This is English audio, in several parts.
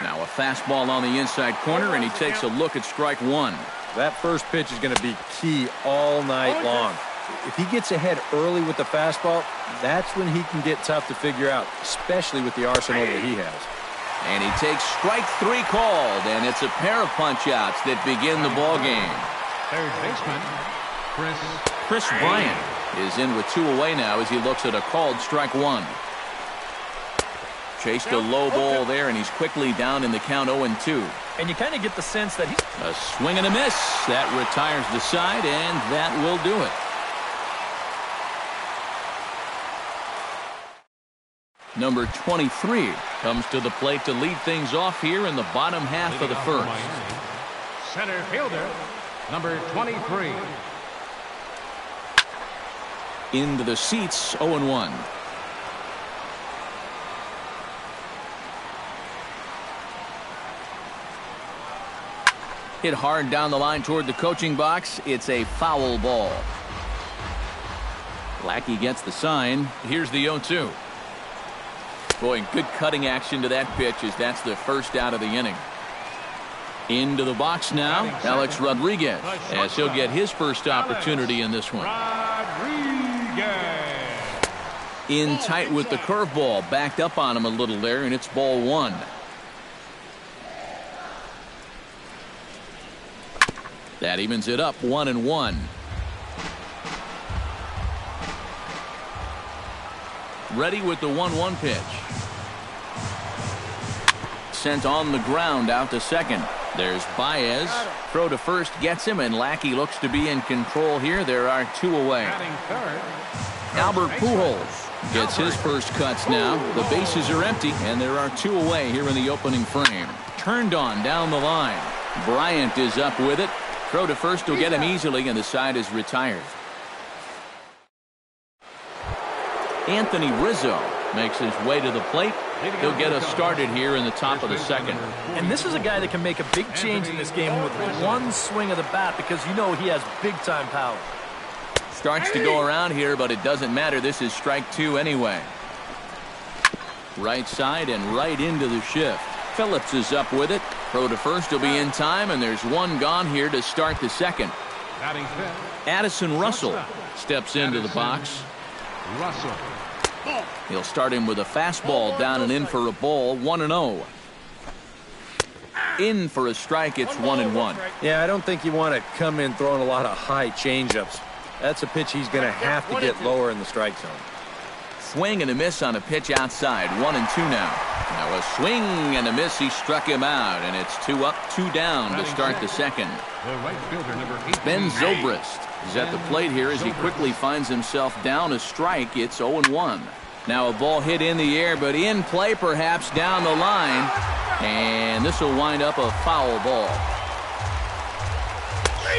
Now a fastball on the inside corner, and he takes a look at strike one. That first pitch is going to be key all night long. If he gets ahead early with the fastball, that's when he can get tough to figure out, especially with the arsenal that he has. And he takes strike three called, and it's a pair of punch-outs that begin the ball game. Third baseman, Chris Bryant is in with 2 away now as he looks at a called strike one. Chased a low ball there, and he's quickly down in the count 0-2. And you kind of get the sense that he's... A swing and a miss. That retires the side, and that will do it. Number 23 comes to the plate to lead things off here in the bottom half of the first. Center fielder, number 23. Into the seats, 0-1. Hit hard down the line toward the coaching box. It's a foul ball. Lackey gets the sign. Here's the 0-2. Boy, good cutting action to that pitch as that's the first out of the inning. Into the box now, Alex Rodriguez, as he'll get his first opportunity in this one. In tight with the curveball, backed up on him a little there, and it's ball one. That evens it up, 1-1. Ready with the 1-1 pitch. Sent on the ground out to second. There's Baez. Throw to first gets him, and Lackey looks to be in control here. There are 2 away. Albert Pujols gets his first cuts now. The bases are empty, and there are 2 away here in the opening frame. Turned on down the line. Bryant is up with it. Throw to first will get him easily, and the side is retired. Anthony Rizzo makes his way to the plate. He'll get us started here in the top of the second. And this is a guy that can make a big change in this game with one swing of the bat because you know he has big-time power. Starts to go around here, but it doesn't matter. This is strike 2 anyway. Right side and right into the shift. Phillips is up with it. Throw to first will be in time, and there's 1 gone here to start the second. Addison Russell steps into the box. He'll start him with a fastball down and in for a ball, 1-0. In for a strike, it's 1-1. Yeah, I don't think you want to come in throwing a lot of high changeups. That's a pitch he's going to have to get lower in the strike zone. Swing and a miss on a pitch outside, 1-2 now. Now a swing and a miss, he struck him out, and it's 2 up, 2 down to start the second. Ben Zobrist is at the plate here as he quickly finds himself down a strike. It's 0-1. Now a ball hit in the air, but in play perhaps down the line, and this will wind up a foul ball.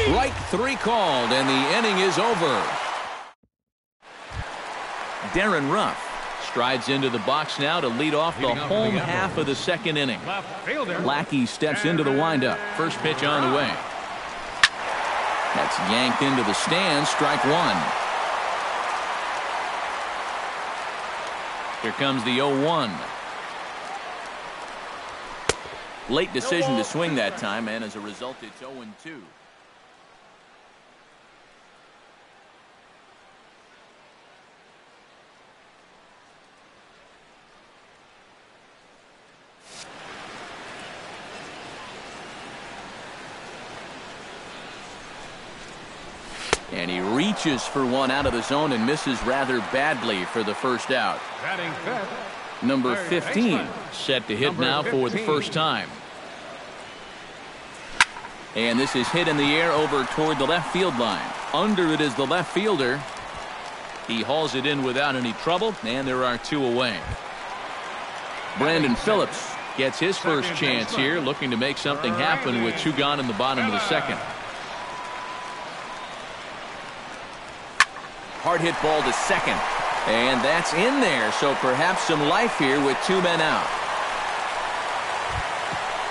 Strike 3 called, and the inning is over. Darren Ruff strides into the box now to lead off the home half of the second inning. Lackey steps into the windup. First pitch on the way. That's yanked into the stands. Strike 1. Here comes the 0-1. Late decision to swing that time, and as a result, it's 0-2. And he reaches for one out of the zone and misses rather badly for the first out. Number 15 set to hit now for the first time. And this is hit in the air over toward the left field line. Under it is the left fielder. He hauls it in without any trouble, and there are 2 away. Brandon Phillips gets his first chance here, looking to make something happen with 2 gone in the bottom of the second. Hard hit ball to second, and that's in there, so perhaps some life here with 2 men out.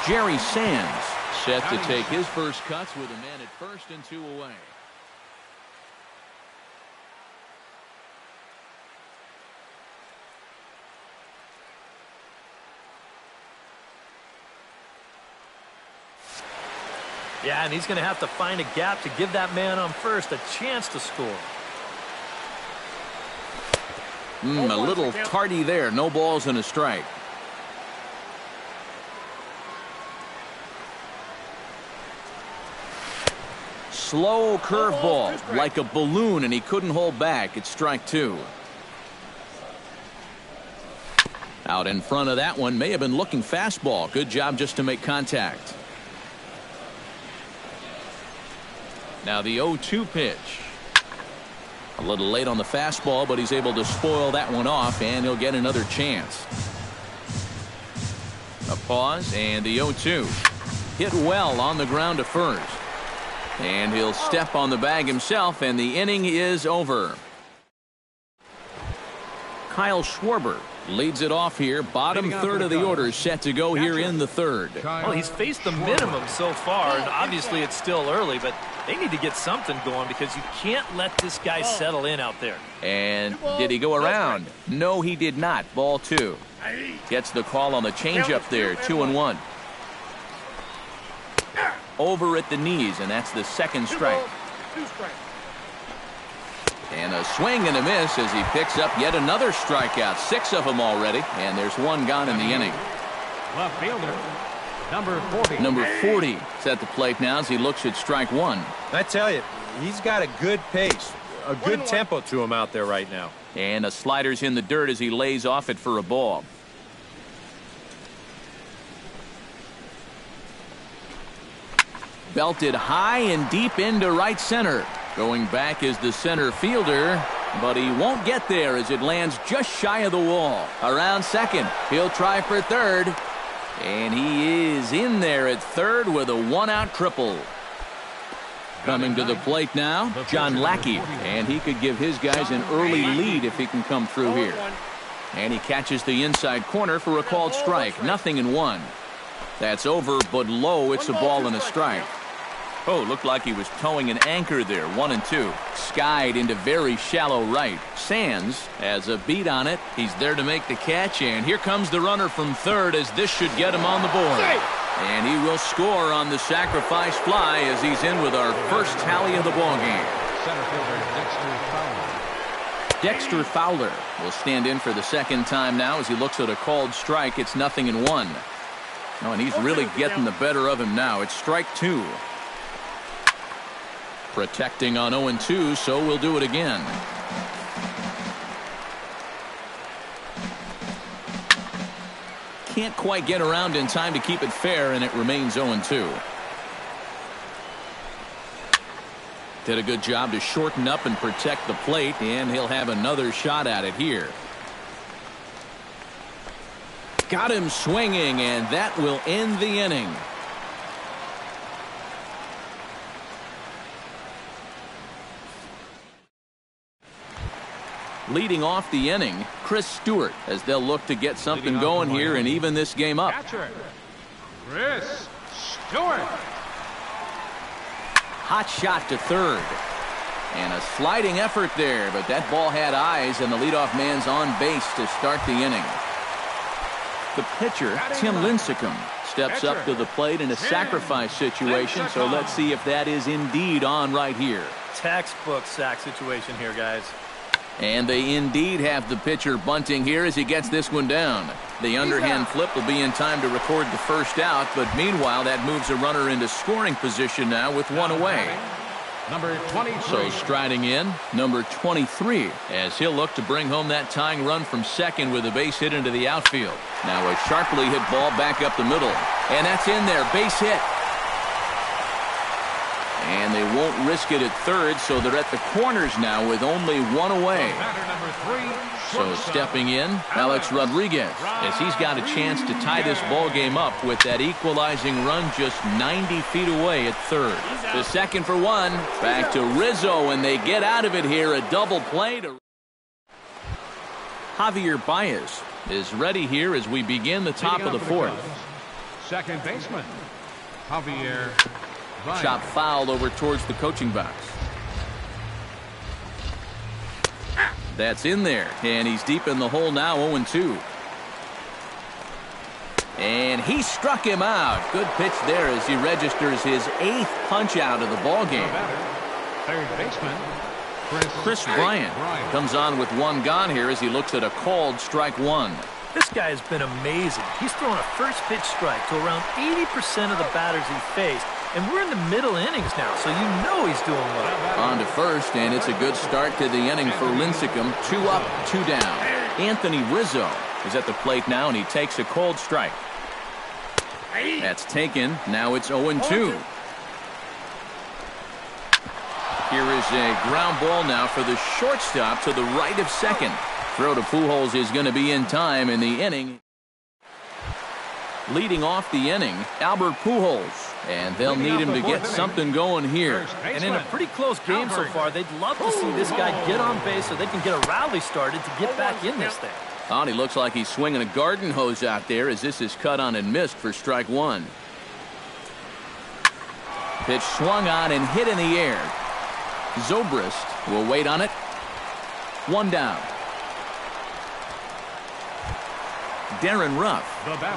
Jerry Sands set to take his first cuts with a man at first and 2 away. Yeah, and he's going to have to find a gap to give that man on first a chance to score. A little tardy there. No balls and a strike. Slow curveball, like a balloon, and he couldn't hold back. It's strike two. Out in front of that one, may have been looking fastball. Good job just to make contact. Now the 0-2 pitch. A little late on the fastball, but he's able to spoil that one off, and he'll get another chance. A pause, and the 0-2. Hit well on the ground to first. And he'll step on the bag himself, and the inning is over. Kyle Schwarber leads it off here. Bottom third of the order set to go here in the third. Well, he's faced the minimum so far, and obviously it's still early, but they need to get something going because you can't let this guy settle in out there. And did he go around? No, he did not. Ball two. Gets the call on the changeup there. 2-1. Over at the knees, and that's the second strike. And a swing and a miss as he picks up yet another strikeout. 6 of them already, and there's one gone in the inning. Left fielder, number 40. Number 40 is at the plate now as he looks at strike one. I tell you, he's got a good pace, a good tempo to him out there right now. And a slider's in the dirt as he lays off it for a ball. Belted high and deep into right center. Going back is the center fielder, but he won't get there as it lands just shy of the wall. Around second, he'll try for third, and he is in there at third with a one-out triple. Coming to the plate now, John Lackey, and he could give his guys an early lead if he can come through here. And he catches the inside corner for a called strike. 0-1. That's over, but low. It's a ball and a strike. Oh, looked like he was towing an anchor there. 1-2. Skied into very shallow right. Sands has a beat on it. He's there to make the catch, and here comes the runner from third as this should get him on the board. And he will score on the sacrifice fly as he's in with our first tally of the ball game. Center fielder Dexter Fowler. Dexter Fowler will stand in for the second time now as he looks at a called strike. It's 0-1. Oh, and he's really getting the better of him now. It's strike two. Protecting on 0-2, so we'll do it again. Can't quite get around in time to keep it fair, and it remains 0-2. Did a good job to shorten up and protect the plate, and he'll have another shot at it here. Got him swinging, and that will end the inning. Leading off the inning, Chris Stewart, as they'll look to get something going here and even this game up. Catcher, Chris Stewart. Hot shot to third. And a sliding effort there, but that ball had eyes, and the leadoff man's on base to start the inning. The pitcher, Tim Lincecum, steps up to the plate in a sacrifice situation, so let's see if that is indeed on right here. Textbook sack situation here, guys. And they indeed have the pitcher bunting here as he gets this one down. The underhand flip will be in time to record the first out, but meanwhile that moves a runner into scoring position now with one away. Number 23. So striding in, number 23, as he'll look to bring home that tying run from second with a base hit into the outfield. Now a sharply hit ball back up the middle, and that's in there, base hit. And they won't risk it at third, so they're at the corners now with only one away. So stepping in, Alex Rodriguez, as he's got a chance to tie this ball game up with that equalizing run just 90 feet away at third. The second for one, back to Rizzo, and they get out of it here, a double play. Javier Baez is ready here as we begin the top of the fourth. Second baseman, Javier. Chop fouled over towards the coaching box. That's in there, and he's deep in the hole now, 0-2. And he struck him out. Good pitch there as he registers his 8th punch out of the ball game. Third baseman, Chris Bryant comes on with one gone here as he looks at a called strike one. This guy has been amazing. He's thrown a first pitch strike to around 80% of the batters he faced. And we're in the middle innings now, so you know he's doing well. On to first, and it's a good start to the inning for Lincecum. 2 up, 2 down. Anthony Rizzo is at the plate now, and he takes a cold strike. That's taken. Now it's 0-2. Here is a ground ball now for the shortstop to the right of second. Throw to Pujols is going to be in time in the inning. Leading off the inning, Albert Pujols. And they'll need him to get something going here. And in a pretty close game so far, they'd love to see this guy get on base so they can get a rally started to get back in this thing. Oh, he looks like he's swinging a garden hose out there as this is cut on and missed for strike one. Pitch swung on and hit in the air. Zobrist will wait on it. 1 down. Darren Ruff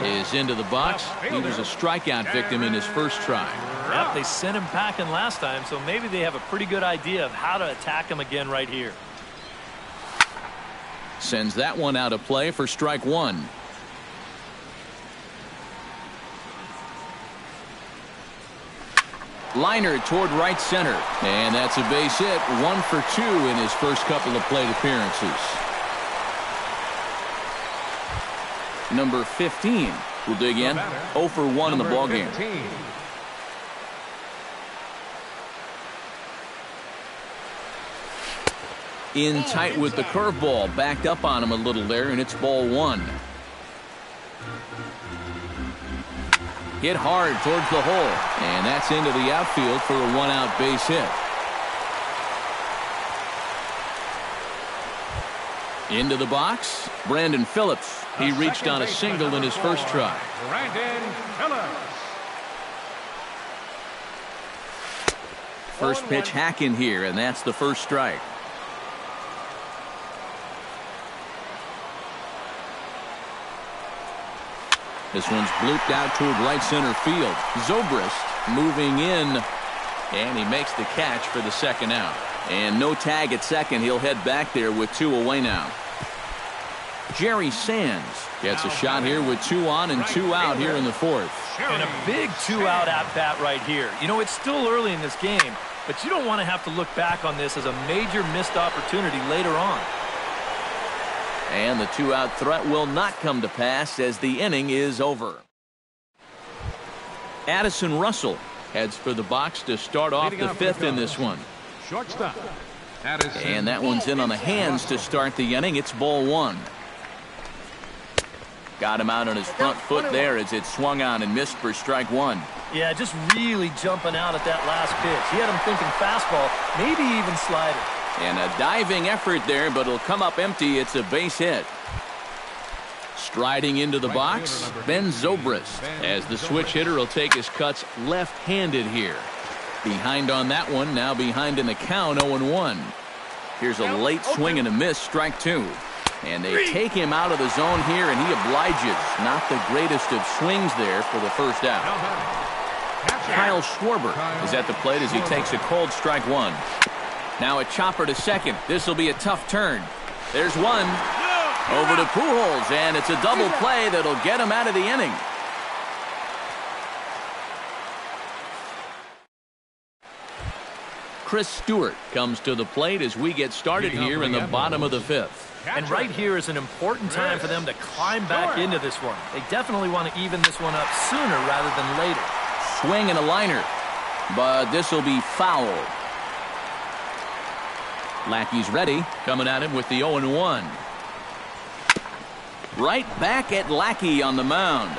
is into the box. He was a strikeout victim in his first try. Yep, they sent him packing last time, so maybe they have a pretty good idea of how to attack him again right here. Sends that one out of play for strike one. Liner toward right center. And that's a base hit. 1 for 2 in his first couple of plate appearances. Number 15 will dig in. 0 for 1 in the ballgame. In tight with the curveball. Backed up on him a little there, and it's ball 1. Hit hard towards the hole. And that's into the outfield for a 1-out base hit. Into the box, Brandon Phillips. He reached on a single in his first try. Brandon Phillips. First pitch hack in here, and that's the first strike. This one's blooped out toward right center field. Zobrist moving in, and he makes the catch for the second out. And no tag at second. He'll head back there with 2 away now. Jerry Sands gets a shot here with 2 on and 2 out here in the fourth. And a big 2-out at-bat right here. You know, it's still early in this game, but you don't want to have to look back on this as a major missed opportunity later on. And the 2-out threat will not come to pass as the inning is over. Addison Russell heads for the box to start off the 5th in this one. Shortstop. And that one's in on the hands to start the inning. It's ball 1. Got him out on his front foot there as it swung on and missed for strike 1. Yeah, just really jumping out at that last pitch. He had him thinking fastball, maybe even slider. And a diving effort there, but it'll come up empty. It's a base hit. Striding into the box, Ben Zobrist, as the switch hitter will take his cuts left-handed here. Behind on that one, now behind in the count, 0-1. Here's a late swing and a miss, strike 2. And they take him out of the zone here, and he obliges. Not the greatest of swings there for the first out. Kyle Schwarber is at the plate as he takes a cold strike 1. Now a chopper to second. This will be a tough turn. There's one. Over to Pujols, and it's a double play that'll get him out of the inning. Chris Stewart comes to the plate as we get started here in the bottom of the 5th. And right here is an important time for them to climb back into this one. They definitely want to even this one up sooner rather than later. Swing and a liner, but this will be foul. Lackey's ready, coming at him with the 0-1. Right back at Lackey on the mound.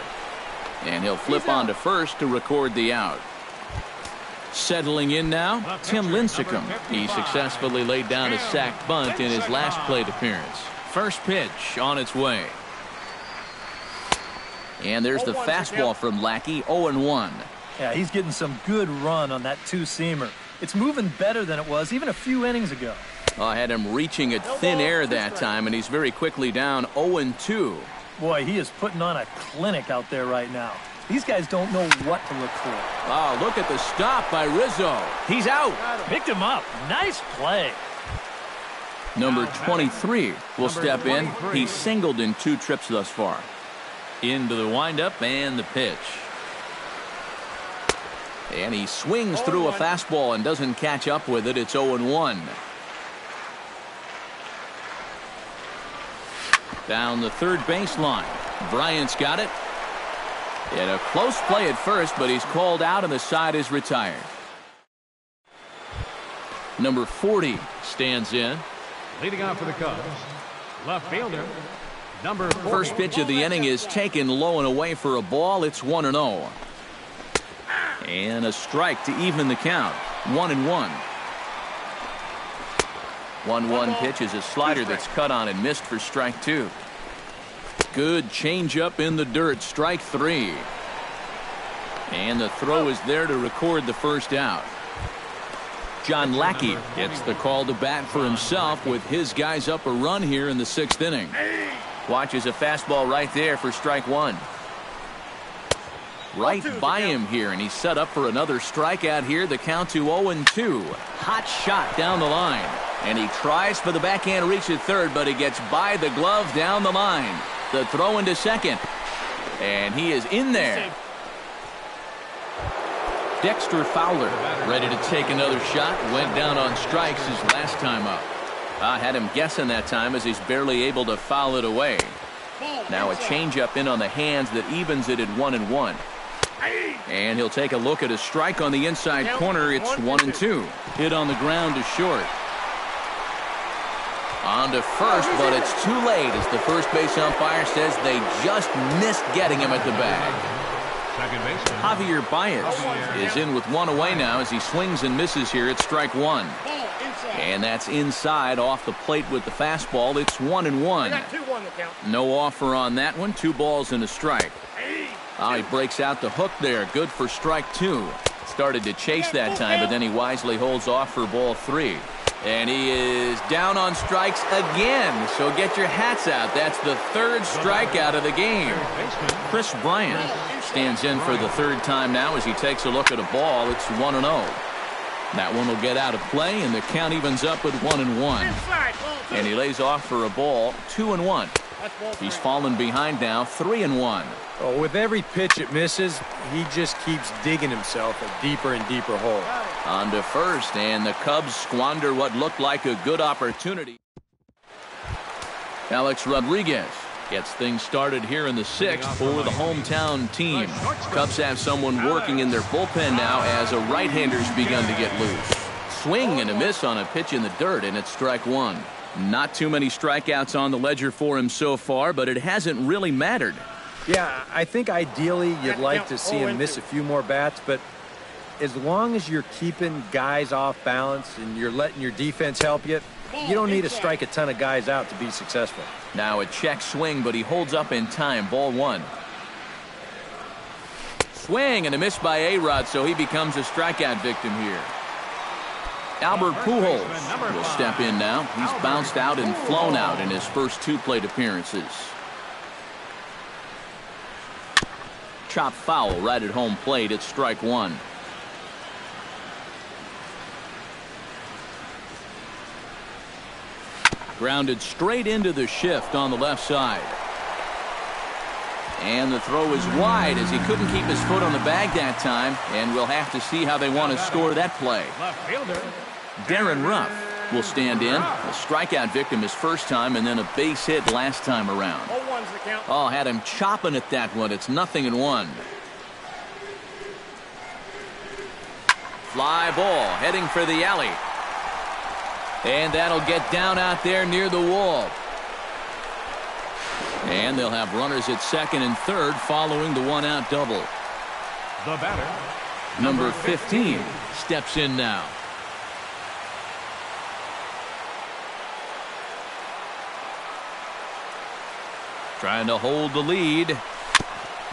And he'll flip on to first to record the out. Settling in now, Tim Lincecum. He successfully laid down a sac bunt in his last plate appearance. First pitch on its way. And there's the fastball from Lackey, 0-1. Yeah, he's getting some good run on that 2-seamer. It's moving better than it was even a few innings ago. I had him reaching at thin air that time, and he's very quickly down 0-2. Boy, he is putting on a clinic out there right now. These guys don't know what to look for. Oh, look at the stop by Rizzo. He's out. Picked him up. Nice play. Number 23 will step in. He's singled in 2 trips thus far. Into the windup and the pitch. And he swings through a fastball and doesn't catch up with it. It's 0-1. Down the third baseline. Bryant's got it. And a close play at first, but he's called out and the side is retired. Number 40 stands in. Leading off for the Cubs, left fielder, number 40. First pitch of the inning is taken low and away for a ball. It's 1-0. And a strike to even the count. 1-1. 1-1 pitch is a slider that's cut on and missed for strike 2. Good changeup in the dirt. Strike 3. And the throw is there to record the first out. John Lackey gets the call to bat for himself with his guys up a run here in the 6th inning. Watches a fastball right there for strike 1. Right by him here, and he's set up for another strikeout here. The count to 0-2. Hot shot down the line. And he tries for the backhand reach at third, but he gets by the glove down the line. The throw into second. And he is in there. Dexter Fowler ready to take another shot. Went down on strikes his last time up. I had him guessing that time as he's barely able to foul it away. Now a changeup in on the hands that evens it at 1-1. And he'll take a look at a strike on the inside corner. It's 1-2. Hit on the ground to short. On to first, but it's too late as the first base umpire says they just missed getting him at the bag. Second baseman, Javier Baez is in with 1 away now as he swings and misses here at strike 1. And that's inside off the plate with the fastball. It's 1-1. No offer on that one. 2 balls and a strike. Oh, he breaks out the hook there. Good for strike 2. Started to chase that time, but then he wisely holds off for ball 3. And he is down on strikes again. So get your hats out. That's the 3rd strikeout of the game. Chris Bryant stands in for the 3rd time now as he takes a look at a ball. It's 1-0. That one will get out of play, and the count evens up with 1-1. And he lays off for a ball. 2-1. He's fallen behind now. 3-1. Oh, with every pitch it misses, he just keeps digging himself a deeper and deeper hole. On to first, and the Cubs squander what looked like a good opportunity. Alex Rodriguez gets things started here in the 6th for the hometown team. Cubs have someone working in their bullpen now as a right-hander's begun to get loose. Swing and a miss on a pitch in the dirt, and it's strike 1. Not too many strikeouts on the ledger for him so far, but it hasn't really mattered. Yeah, I think ideally you'd like to see him miss a few more bats, but as long as you're keeping guys off balance and you're letting your defense help you, you don't need to strike a ton of guys out to be successful. Now a check swing, but he holds up in time. Ball 1. Swing and a miss by A-Rod, so he becomes a strikeout victim here. Albert Pujols will step in now. He's bounced out and flown out in his first 2 plate appearances. Chop foul right at home plate. It's strike 1. Grounded straight into the shift on the left side. And the throw is wide as he couldn't keep his foot on the bag that time. And we'll have to see how they want to score that play. left fielder, Darren Ruff will stand in. A strikeout victim his first time and then a base hit last time around. Oh, had him chopping at that one. It's 0-1. Fly ball heading for the alley. And that'll get down out there near the wall. And they'll have runners at second and third following the 1-out double. the batter, Number 15 steps in now. Trying to hold the lead.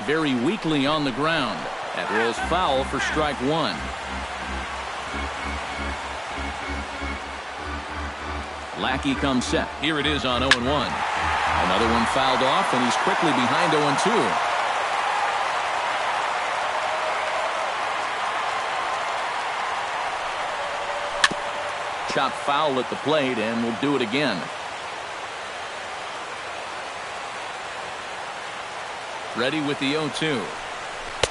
Very weakly on the ground. That rolls foul for strike 1. Lackey comes set. Here it is on 0-1. Another one fouled off, and he's quickly behind 0-2. Shot foul at the plate, and we'll do it again. Ready with the 0-2.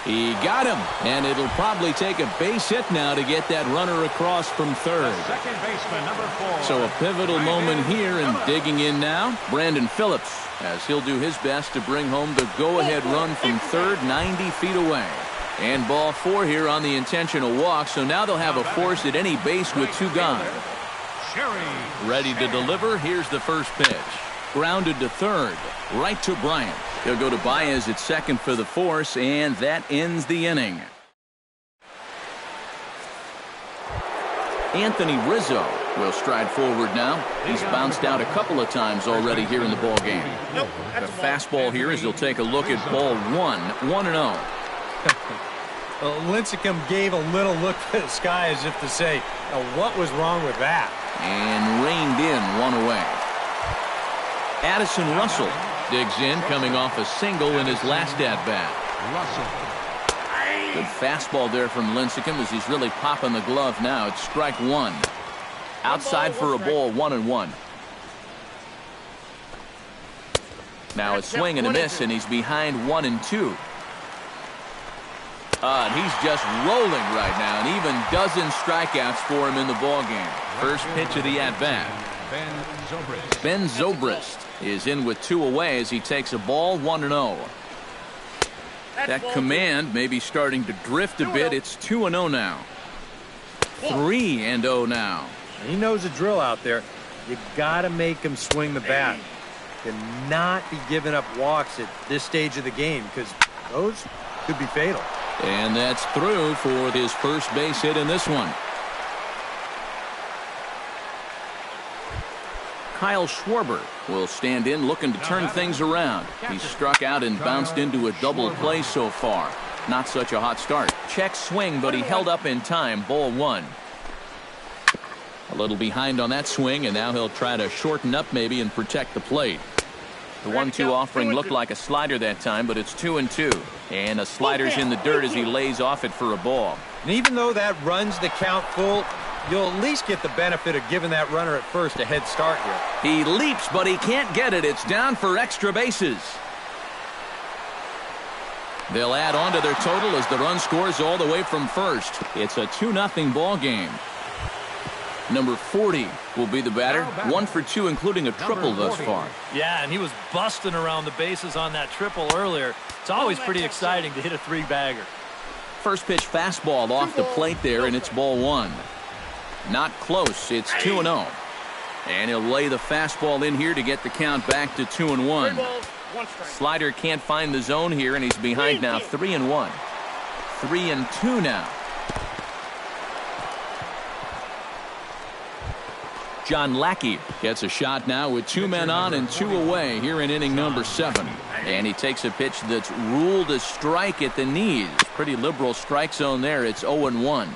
He got him, and it'll probably take a base hit now to get that runner across from third. Second baseman, number 4. So a pivotal moment here, and digging in now, Brandon Phillips, as he'll do his best to bring home the go-ahead run from third, 90 feet away. And ball 4 here on the intentional walk, so now they'll have a force at any base with 2 gone. Ready to deliver. Here's the first pitch. Grounded to third. Right to Bryant. He'll go to Baez at second for the force, and that ends the inning. Anthony Rizzo will stride forward now. He's bounced out a couple of times already here in the ball game. The fastball here as he'll take a look at ball 1, 1-0. Lincecum gave a little look to the sky as if to say, what was wrong with that? And reined in 1 away. Addison Russell digs in, coming off a single in his last at-bat. Good fastball there from Lincecum as he's really popping the glove now. It's strike 1. Outside for a ball, 1-1. Now a swing and a miss, and he's behind 1-2. He's just rolling right now, and even dozen strikeouts for him in the ballgame. First pitch of the at-bat. Ben Zobrist is in with 2 away as he takes a ball, 1-0. That command may be starting to drift a bit. It's 2-0 now. 3-0 now. He knows the drill out there. You got to make him swing the bat. Cannot be giving up walks at this stage of the game because those could be fatal. And that's through for his first base hit in this one. Kyle Schwarber will stand in looking to turn things around. He's struck out and bounced into a double play so far. Not such a hot start. Check swing, but he held up in time. Ball 1. A little behind on that swing, and now he'll try to shorten up maybe and protect the plate. The 1-2 offering looked like a slider that time, but it's 2-2. And a slider's in the dirt as he lays off it for a ball. And even though that runs the count full, you'll at least get the benefit of giving that runner at first a head start here. He leaps, but he can't get it. It's down for extra bases. They'll add on to their total as the run scores all the way from first. It's a 2-0 ball game. Number 40 will be the batter. 1 for 2, including a triple thus far. Yeah, and he was busting around the bases on that triple earlier. It's always pretty exciting to hit a 3-bagger. First pitch fastball off the plate there, and it's ball 1. Not close. It's 2-0. And he'll lay the fastball in here to get the count back to 2-1. Slider can't find the zone here, and he's behind now 3-1. 3-2 now. John Lackey gets a shot now with 2 men on and 2 away here in inning number 7. And he takes a pitch that's ruled a strike at the knees. Pretty liberal strike zone there. It's 0-1.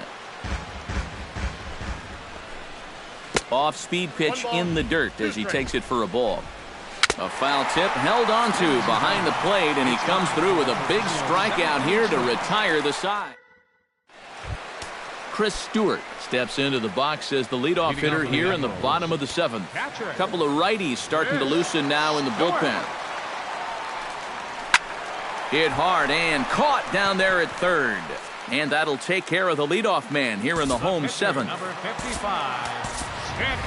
Off-speed pitch in the dirt as he takes it for a ball. A foul tip held onto behind the plate, and he comes through with a big strikeout here to retire the side. Chris Stewart steps into the box as the leadoff hitter here in the bottom of the 7th. A couple of righties starting to loosen now in the bullpen. Hit hard and caught down there at third. And that'll take care of the leadoff man here in the home 7th.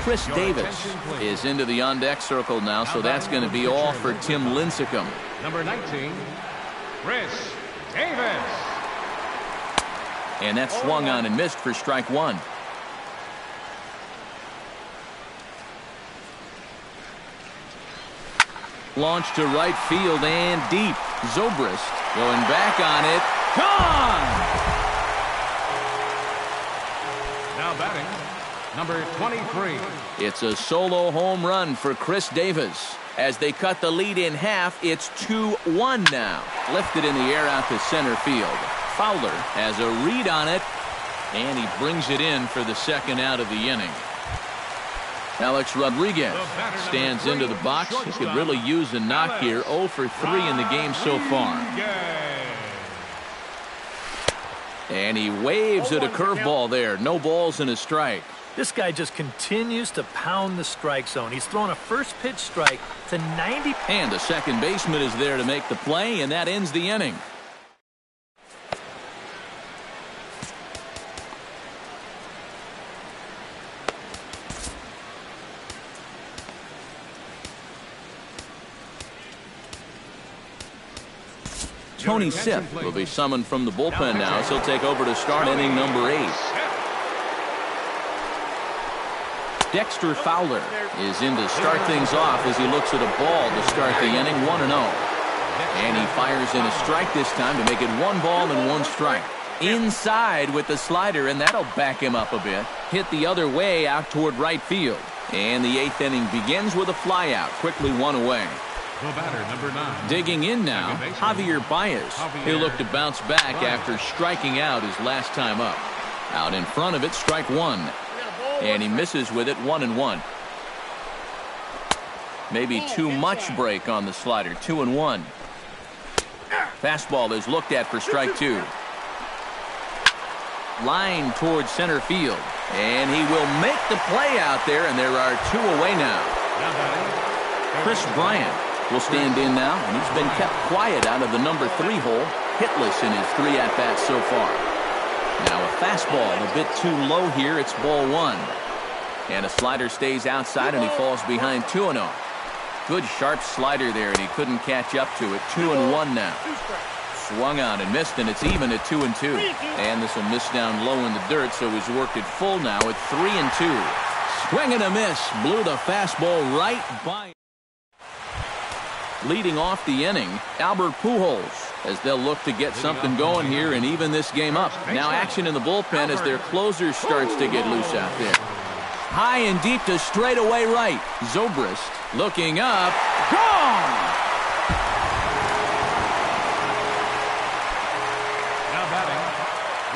Chris Davis is into the on-deck circle now, so that's going to be all for Tim Lincecum. Number 19, Chris Davis. And that swung on and missed for strike 1. Launched to right field and deep. Zobrist going back on it. Gone! Now batting, number 23. It's a solo home run for Chris Davis. As they cut the lead in half, it's 2-1 now. Lifted in the air out to center field. Fowler has a read on it, and he brings it in for the second out of the inning. Alex Rodriguez stands into the box. He could really use a knock here. 0 for 3 in the game so far. And he waves at a curveball there. No balls and a strike. This guy just continues to pound the strike zone. He's thrown a first pitch strike to 90. And the second baseman is there to make the play, and that ends the inning. Tony Sipp will be summoned from the bullpen now, as he'll take over to start inning number 8. Dexter Fowler is in to start things off as he looks at a ball to start the inning, 1-0. And he fires in a strike this time to make it 1 ball and 1 strike. Inside with the slider, and that'll back him up a bit. Hit the other way out toward right field. And the 8th inning begins with a flyout, quickly 1 away. The batter, number 9. Digging in now, Javier Baez. He'll look to bounce back after striking out his last time up. Out in front of it, strike 1. And he misses with it, 1-1. Maybe too much break on the slider, 2-1. Fastball is looked at for strike 2. Line towards center field. And he will make the play out there, and there are 2 away now. Chris Bryant will stand in now, and he's been kept quiet out of the number 3 hole, hitless in his 3 at-bats so far. Now a fastball a bit too low here. It's ball 1. And a slider stays outside, and he falls behind 2-0. Good sharp slider there, and he couldn't catch up to it. 2-1 now. Swung on and missed, and it's even at 2-2. And this will miss down low in the dirt, so he's worked it full now at 3-2. Swing and a miss. Blew the fastball right by him. Leading off the inning, Albert Pujols, as they'll look to get something going here and even this game up. Now action in the bullpen as their closer starts to get loose out there. High and deep to straightaway right. Zobrist looking up. Gone!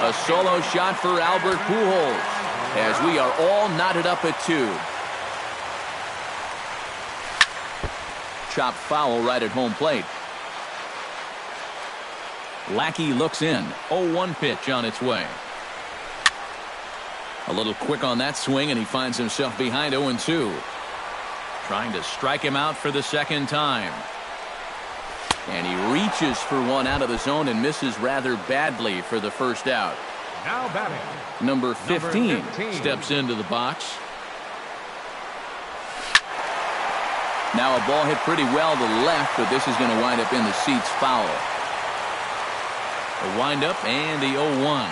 A solo shot for Albert Pujols as we are all knotted up at 2. Chop foul right at home plate. Lackey looks in. 0-1 pitch on its way. A little quick on that swing, and he finds himself behind 0-2. Trying to strike him out for the second time. And he reaches for one out of the zone and misses rather badly for the first out. Now batting. Number 15 steps into the box. Now a ball hit pretty well to the left, but this is going to wind up in the seats foul. A windup and the 0-1.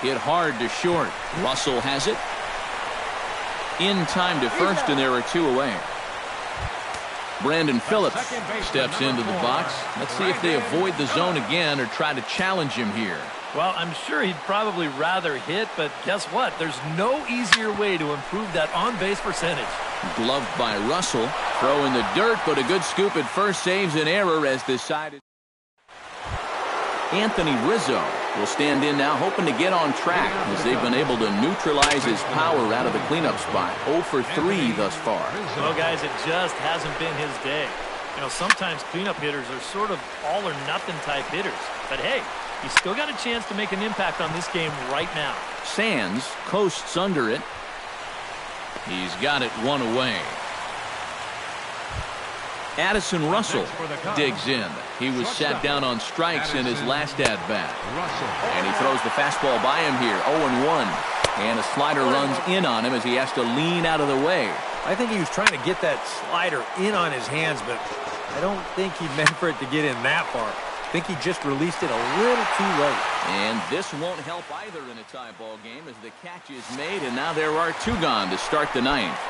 Hit hard to short. Russell has it. In time to first, and there are 2 away. Brandon Phillips steps into the box. Let's see if they avoid the zone again or try to challenge him here. Well, I'm sure he'd probably rather hit, but guess what? There's no easier way to improve that on-base percentage. Gloved by Russell. Throw in the dirt, but a good scoop at first saves an error as decided. Anthony Rizzo will stand in now, hoping to get on track as they've been able to neutralize his power out of the cleanup spot. 0 for 3 thus far. Well, guys, it just hasn't been his day. You know, sometimes cleanup hitters are sort of all or nothing type hitters. But hey, he's still got a chance to make an impact on this game right now. Sands coasts under it. He's got it 1 away. Addison Russell digs in. He was sat down on strikes in his last at-bat. And he throws the fastball by him here. 0-1. And a slider runs in on him as he has to lean out of the way. I think he was trying to get that slider in on his hands, but I don't think he meant for it to get in that far. I think he just released it a little too late. And this won't help either in a tie ball game as the catch is made, and now there are 2 gone to start the 9th.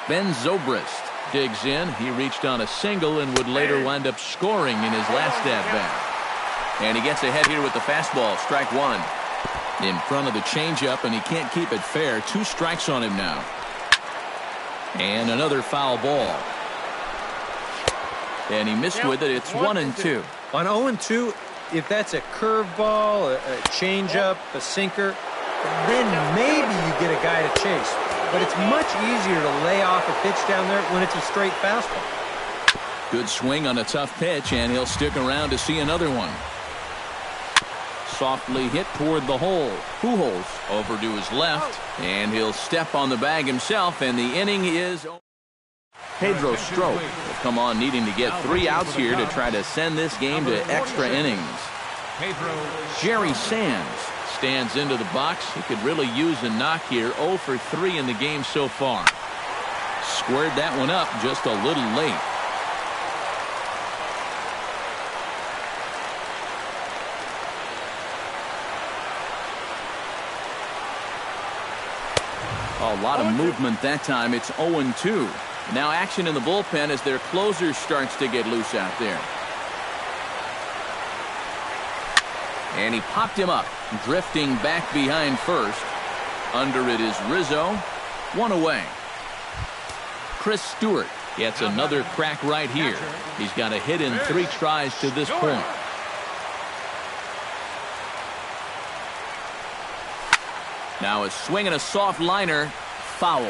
Ben Zobrist digs in. He reached on a single and would later wind up scoring in his last at-bat. And he gets ahead here with the fastball. Strike 1. In front of the changeup, and he can't keep it fair. 2 strikes on him now. And another foul ball. And he missed with it. It's 1-2. On 0-2, if that's a curveball, a changeup, a sinker, then maybe you get a guy to chase. But it's much easier to lay off a pitch down there when it's a straight fastball. Good swing on a tough pitch, and he'll stick around to see another one. Softly hit toward the hole. Pujols over to his left, and he'll step on the bag himself, and the inning is over. Pedro Strop will come on needing to get 3 outs here to try to send this game to extra innings. Jerry Sands stands into the box. He could really use a knock here. 0 for 3 in the game so far. Squared that one up just a little late. A lot of movement that time. It's 0-2. Now action in the bullpen as their closer starts to get loose out there. And he popped him up, drifting back behind first. Under it is Rizzo. 1 away. Chris Stewart gets another crack right here. He's got a hit in 3 tries to this point. Now a swing and a soft liner. Foul.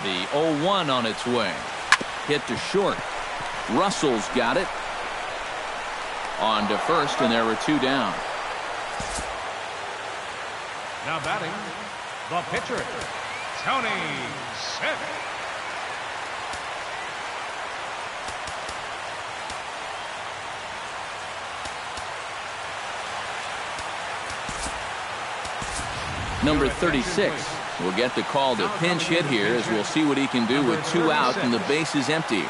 The 0-1 on its way. Hit to short. Russell's got it. On to first, and there were 2 down. Now batting, the pitcher, Tony Sick. Number 36 will get the call to pinch hit here, as we'll see what he can do with 2 out and the base is empty.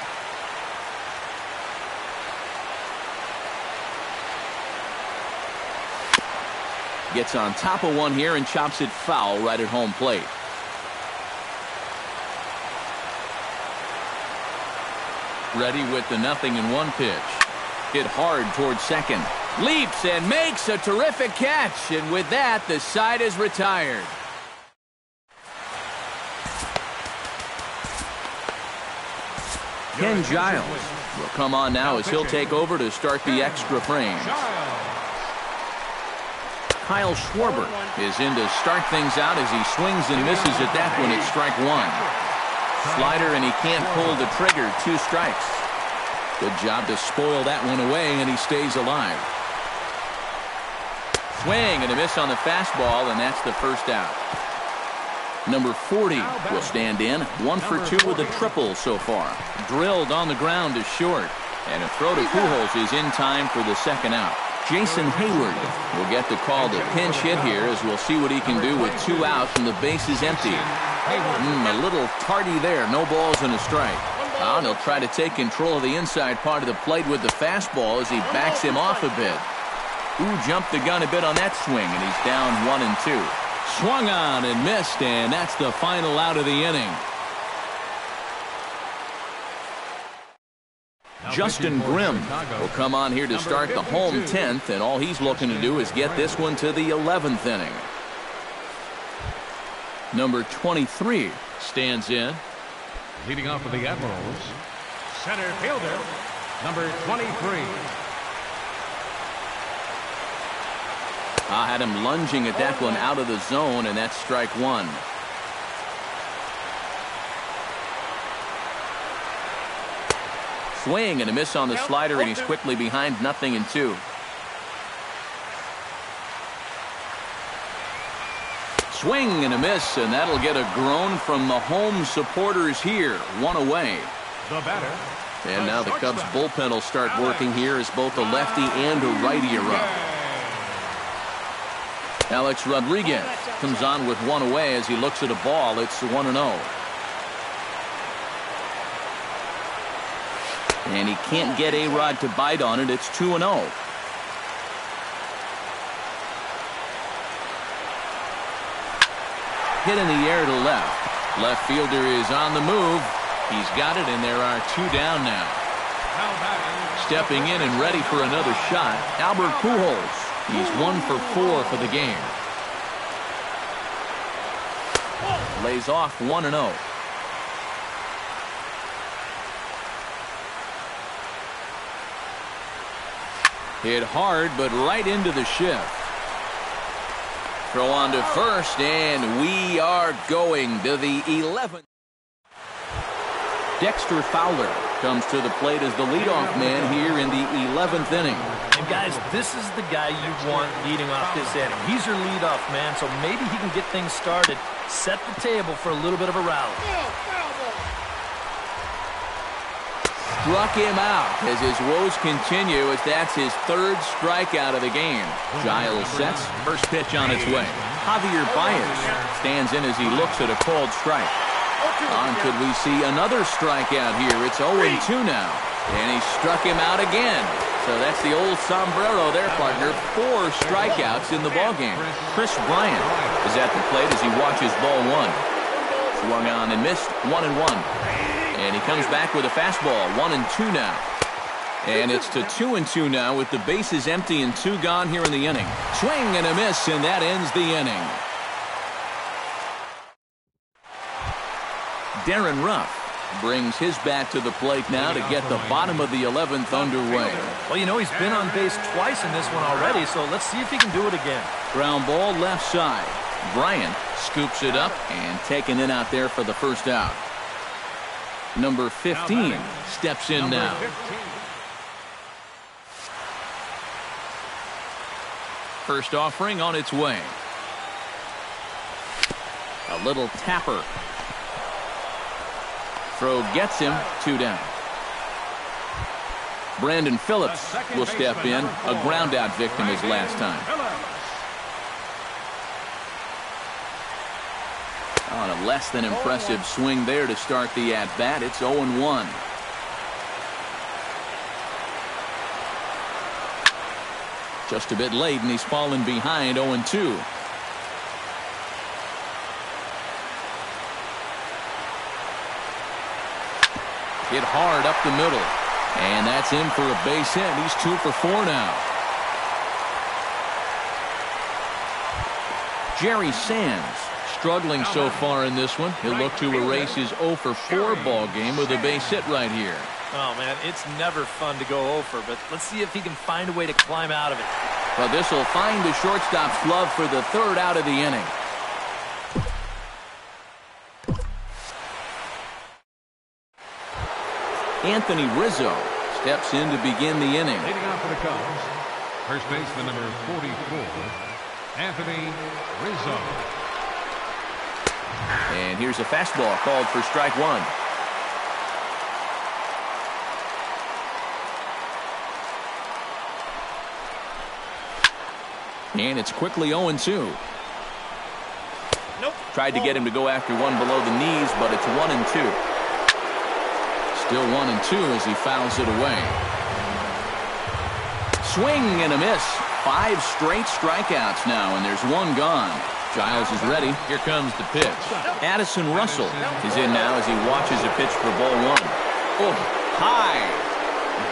Gets on top of one here and chops it foul right at home plate. Ready with the 0-1 pitch. Hit hard towards second. Leaps and makes a terrific catch. And with that, the side is retired. Ken Giles will come on now as he'll take over to start the extra frame. Kyle Schwarber is in to start things out as he swings and misses at that one at strike 1. Slider, and he can't pull the trigger. 2 strikes. Good job to spoil that one away, and he stays alive. Swing and a miss on the fastball, and that's the first out. Number 40 will stand in. 1 for 2 with a triple so far. Drilled on the ground to short. And a throw to Pujols is in time for the second out. Jason Hayward will get the call to pinch hit here, as we'll see what he can do with 2 outs and the base is empty. A little tardy there. No balls and a strike. Now he'll try to take control of the inside part of the plate with the fastball as he backs him off a bit. Jumped the gun a bit on that swing, and he's down 1-2. Swung on and missed, and that's the final out of the inning. Justin Grimm will come on here to start the home 10th, and all he's looking to do is get this one to the 11th inning. Number 23 stands in. Leading off for the Admirals, center fielder, number 23. I had him lunging at that one out of the zone, and that's strike 1. Swing and a miss on the slider, and he's quickly behind 0-2. Swing and a miss, and that'll get a groan from the home supporters here. 1 away. The batter. And now the Cubs bullpen will start working here as both a lefty and a righty are up. Alex Rodriguez comes on with 1 away as he looks at a ball. It's 1-0. And he can't get A-Rod to bite on it. It's 2-0. Hit in the air to left. Left fielder is on the move. He's got it, and there are 2 down now. Stepping in and ready for another shot, Albert Pujols. He's 1 for 4 for the game. lays off 1-0. Hit hard, but right into the shift. Throw on to first, and we are going to the 11th. Dexter Fowler comes to the plate as the leadoff man here in the 11th inning. And guys, this is the guy you want leading off this inning. He's your leadoff man, so maybe he can get things started, set the table for a little bit of a rally. Struck him out as his woes continue, as that's his third strikeout of the game. Giles sets, first pitch on its way. Javier Baez stands in as he looks at a called strike. Could we see another strikeout here? It's 0-2 now. And he struck him out again. So that's the old sombrero there, partner. 4 strikeouts in the ballgame. Chris Bryant is at the plate as he watches ball 1. Swung on and missed, 1-1. And he comes back with a fastball, 1-2 now. And it's to 2-2 now with the bases empty and 2 gone here in the inning. Swing and a miss, and that ends the inning. Darren Ruff brings his bat to the plate now to get the bottom of the 11th underway. Well, you know, he's been on base twice in this one already, so let's see if he can do it again. Ground ball left side. Bryant scoops it up and taken in out there for the first out. Number 15 steps in now. First offering on its way. A little tapper. Throw gets him, 2 down. Brandon Phillips will step in, a ground out victim his last time. On a less than impressive swing there to start the at-bat. It's 0-1. Just a bit late, and he's fallen behind 0-2. Hit hard up the middle. And that's in for a base hit. He's 2 for 4 now. Jerry Sands struggling so far in this one. He'll look to erase his 0 for 4 ball game with a base hit right here. Oh, man, it's never fun to go 0 for, but let's see if he can find a way to climb out of it. But this will find the shortstop's glove for the 3rd out of the inning. Anthony Rizzo steps in to begin the inning. Leading off for the Cubs, first baseman number 44, Anthony Rizzo. And here's a fastball called for strike 1. And it's quickly 0-2. Nope. Tried to get him to go after one below the knees, but it's 1-2. Still 1-2 as he fouls it away. Swing and a miss. 5 straight strikeouts now, and there's 1 gone. Giles is ready. Here comes the pitch. Addison Russell is in now as he watches a pitch for ball 1. Oh, high,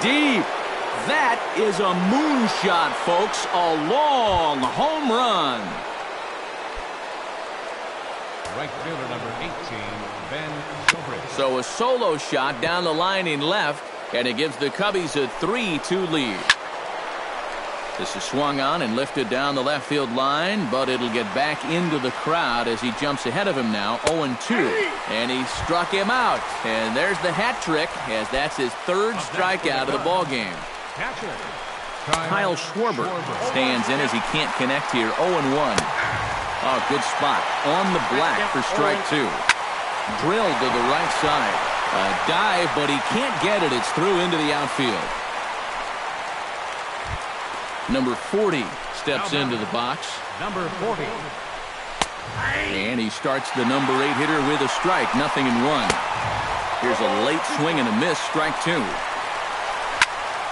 deep. That is a moonshot, folks. A long home run. Right fielder number 18, Ben Zobrist. So a solo shot down the line in left, and it gives the Cubbies a 3-2 lead. This is swung on and lifted down the left field line, but it'll get back into the crowd as he jumps ahead of him now, 0-2. And he struck him out. And there's the hat trick, as that's his 3rd strikeout of the ballgame. Kyle Schwarber stands in as he can't connect here, 0-1. Oh, good spot on the black for strike 2. Drilled to the right side. A dive, but he can't get it. It's through into the outfield. Number 40 steps into the box. Number 40. And he starts the number 8 hitter with a strike. 0-1. Here's a late swing and a miss. Strike 2.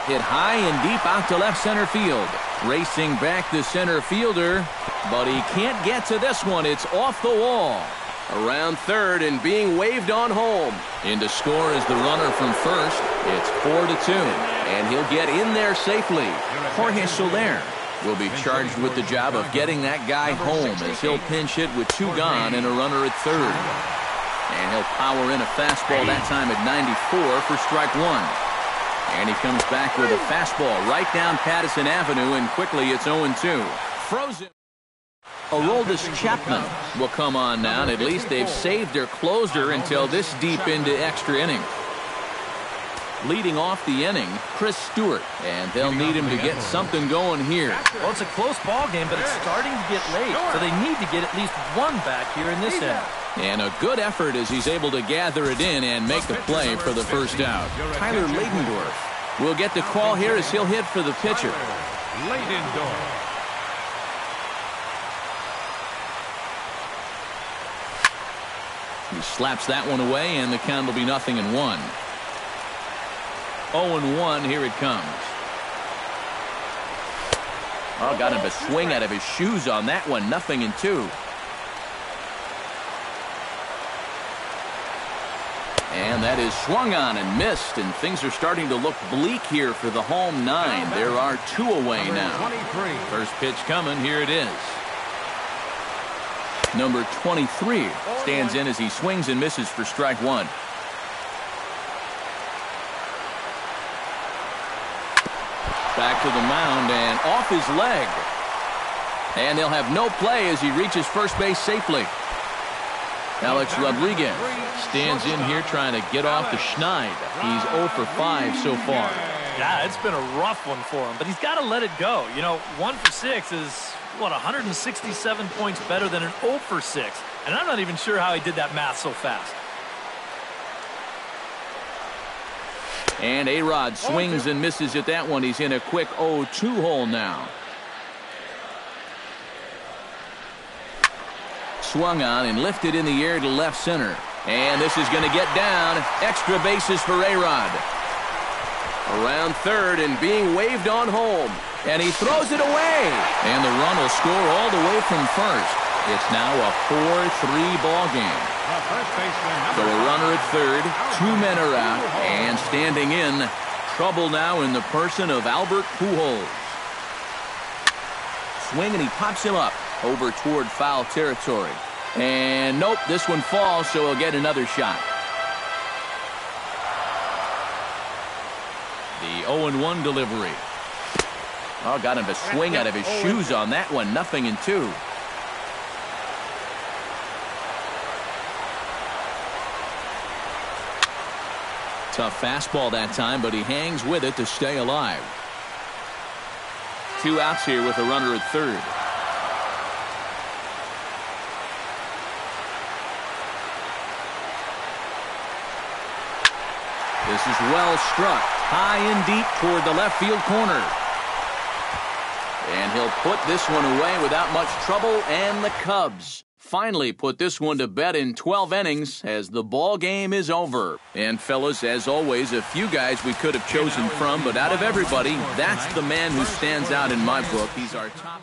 Hit high and deep out to left center field. Racing back the center fielder, but he can't get to this one. It's off the wall. Around third and being waved on home. In to score is the runner from first. It's 4-2, and he'll get in there safely. Jorge Soler will be charged with the job of getting that guy home as he'll pinch hit with 2 gone and a runner at third. And he'll power in a fastball that time at 94 for strike 1. And he comes back with a fastball right down Patterson Avenue, and quickly it's 0-2. Frozen. Aroldis Chapman will come on now, and at least they've saved their closer until this deep into extra innings. Leading off the inning, Chris Stewart, and they'll need him to get something going here. Well, it's a close ball game, but it's starting to get late, so they need to get at least one back here in this inning. And a good effort as he's able to gather it in and make the play for the first out. Tyler Leidendorf will get the call here as he'll hit for the pitcher. Leidendorf. He slaps that one away, and the count will be 0-1. 0-1, here it comes. Oh, got him to swing out of his shoes on that one. 0-2. And that is swung on and missed, and things are starting to look bleak here for the home 9. There are 2 away now. First pitch coming, here it is. Number 23 stands in as he swings and misses for strike 1. Back to the mound and off his leg. And they'll have no play as he reaches first base safely. Alex Rodriguez stands in here trying to get off the schneid. He's 0 for 5 so far. Yeah, it's been a rough one for him, but he's got to let it go. You know, 1 for 6 is, what, 167 points better than an 0 for 6. And I'm not even sure how he did that math so fast. And A-Rod swings and misses at that one. He's in a quick 0-2 hole now. Swung on and lifted in the air to left center. And this is going to get down. Extra bases for A-Rod. Around third and being waved on home. And he throws it away. And the run will score all the way from first. It's now a 4-3 ball game. So a runner at third, 2 men are out, and standing in, trouble now in the person of Albert Pujols. Swing, and he pops him up over toward foul territory. And nope, this one falls, so he'll get another shot. The 0-1 delivery. Oh, got him to swing out of his shoes on that one. 0-2. Tough fastball that time, but he hangs with it to stay alive. 2 outs here with a runner at third. This is well struck, high and deep toward the left field corner. And he'll put this one away without much trouble, and the Cubs finally put this one to bed in 12 innings as the ball game is over. And fellas, as always, a few guys we could have chosen from, but out of everybody, that's the man who stands out in my book. He's our top